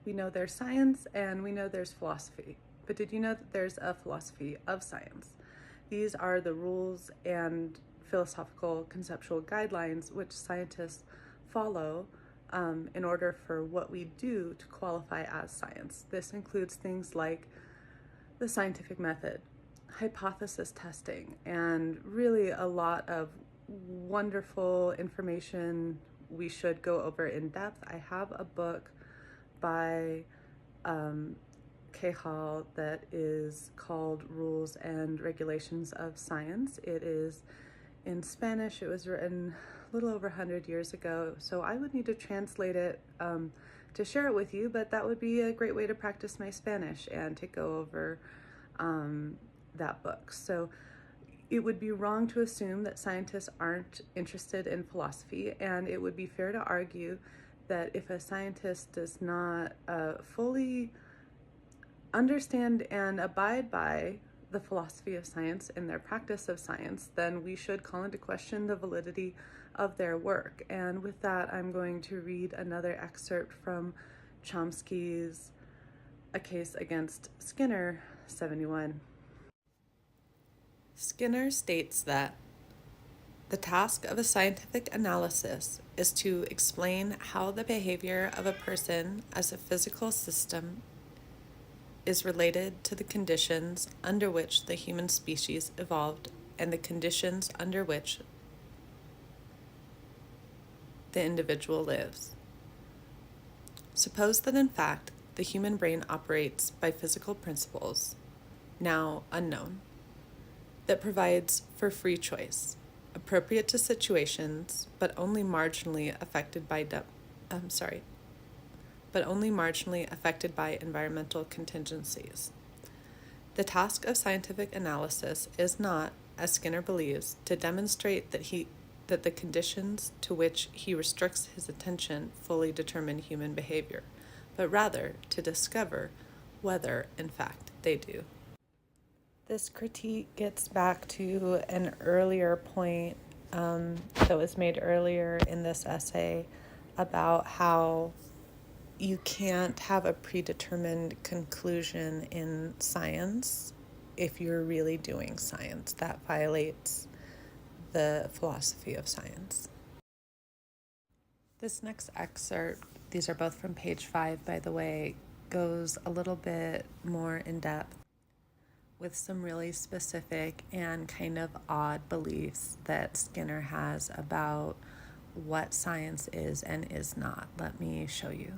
We know there's science and we know there's philosophy, but did you know that there's a philosophy of science? These are the rules and philosophical conceptual guidelines which scientists follow in order for what we do to qualify as science. This includes things like the scientific method, hypothesis testing, and really a lot of wonderful information we should go over in depth. I have a book by Kay Hall that is called Rules and Regulations of Science. It is in Spanish. It was written a little over 100 years ago, so I would need to translate it to share it with you, but that would be a great way to practice my Spanish and to go over that book. So it would be wrong to assume that scientists aren't interested in philosophy, and it would be fair to argue that if a scientist does not fully understand and abide by the philosophy of science in their practice of science, then we should call into question the validity of their work. And with that, I'm going to read another excerpt from Chomsky's A Case Against Skinner, 71. Skinner states that the task of a scientific analysis is to explain how the behavior of a person as a physical system is related to the conditions under which the human species evolved and the conditions under which the individual lives. Suppose that in fact the human brain operates by physical principles, now unknown, that provides for free choice, appropriate to situations, but only marginally affected by environmental contingencies. The task of scientific analysis is not, as Skinner believes, to demonstrate that the conditions to which he restricts his attention fully determine human behavior, but rather to discover whether, in fact, they do. This critique gets back to an earlier point that was made earlier in this essay about how you can't have a predetermined conclusion in science if you're really doing science. That violates the philosophy of science. This next excerpt, these are both from page 5, by the way, goes a little bit more in depth with some really specific and kind of odd beliefs that Skinner has about what science is and is not. Let me show you.